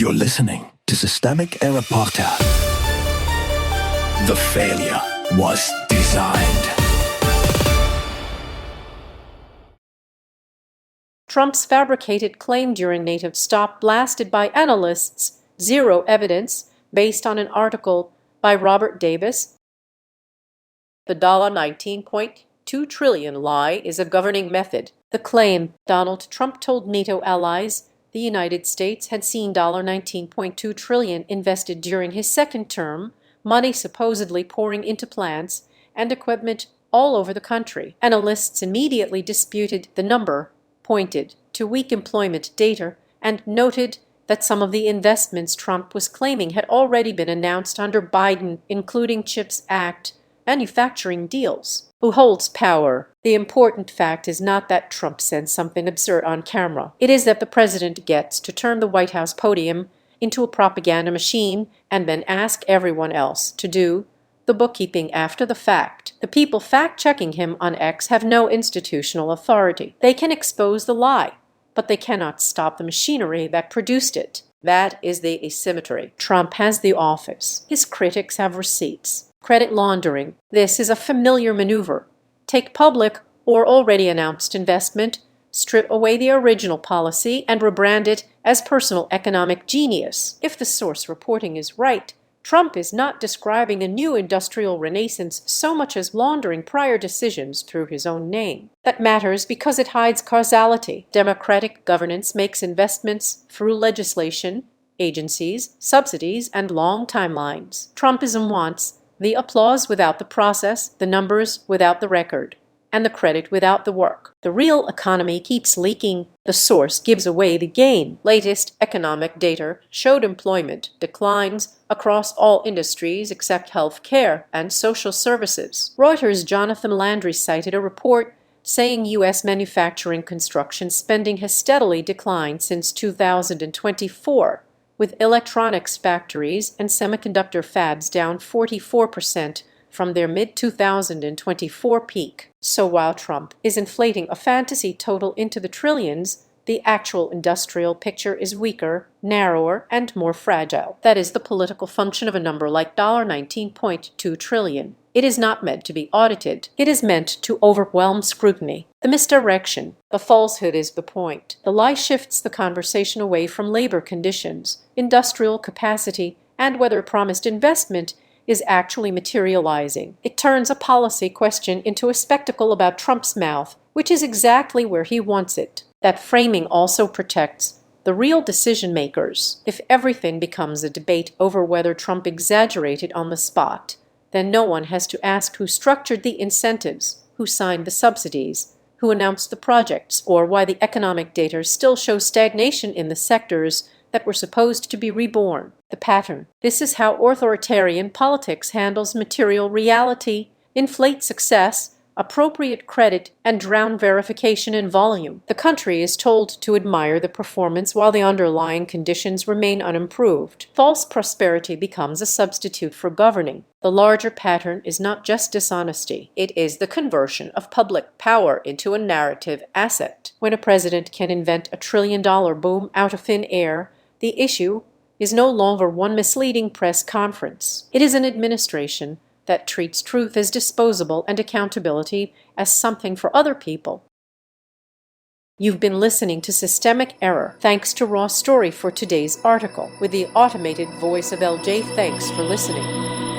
You're listening to Systemic Error Podcast. The failure was designed. Trump's fabricated claim during NATO stop blasted by analysts, zero evidence, based on an article by Robert Davis. The $19.2 trillion lie is a governing method. The claim Donald Trump told NATO allies the United States had seen $19.2 trillion invested during his second term, money supposedly pouring into plants and equipment all over the country. Analysts immediately disputed the number, pointed to weak employment data, and noted that some of the investments Trump was claiming had already been announced under Biden, including CHIPS Act, manufacturing deals. Who holds power? The important fact is not that Trump said something absurd on camera. It is that the president gets to turn the White House podium into a propaganda machine and then ask everyone else to do the bookkeeping after the fact. The people fact-checking him on X have no institutional authority. They can expose the lie, but they cannot stop the machinery that produced it. That is the asymmetry. Trump has the office. His critics have receipts. Credit laundering. This is a familiar maneuver. Take public or already announced investment, strip away the original policy, and rebrand it as personal economic genius. If the source reporting is right, Trump is not describing a new industrial renaissance so much as laundering prior decisions through his own name. That matters because it hides causality. Democratic governance makes investments through legislation, agencies, subsidies, and long timelines. Trumpism wants the applause without the process, the numbers without the record, and the credit without the work. The real economy keeps leaking. The source gives away the gain. Latest economic data showed employment declines across all industries except health care and social services. Reuters' Jonathan Landry cited a report saying U.S. manufacturing construction spending has steadily declined since 2024. With electronics factories and semiconductor fabs down 44% from their mid-2024 peak. So while Trump is inflating a fantasy total into the trillions, the actual industrial picture is weaker, narrower, and more fragile. That is the political function of a number like $19.2 trillion. It is not meant to be audited. It is meant to overwhelm scrutiny. The misdirection, the falsehood is the point. The lie shifts the conversation away from labor conditions, industrial capacity, and whether promised investment is actually materializing. It turns a policy question into a spectacle about Trump's mouth, which is exactly where he wants it. That framing also protects the real decision makers. If everything becomes a debate over whether Trump exaggerated on the spot, then no one has to ask who structured the incentives, who signed the subsidies, who announced the projects, or why the economic data still shows stagnation in the sectors that were supposed to be reborn. The pattern. This is how authoritarian politics handles material reality, inflate success, appropriate credit, and drown verification in volume. The country is told to admire the performance while the underlying conditions remain unimproved. False prosperity becomes a substitute for governing. The larger pattern is not just dishonesty. It is the conversion of public power into a narrative asset. When a president can invent a $1 trillion boom out of thin air, the issue is no longer one misleading press conference. It is an administration that treats truth as disposable and accountability as something for other people. You've been listening to Systemic Error. Thanks to Raw Story for today's article. With the automated voice of LJ, thanks for listening.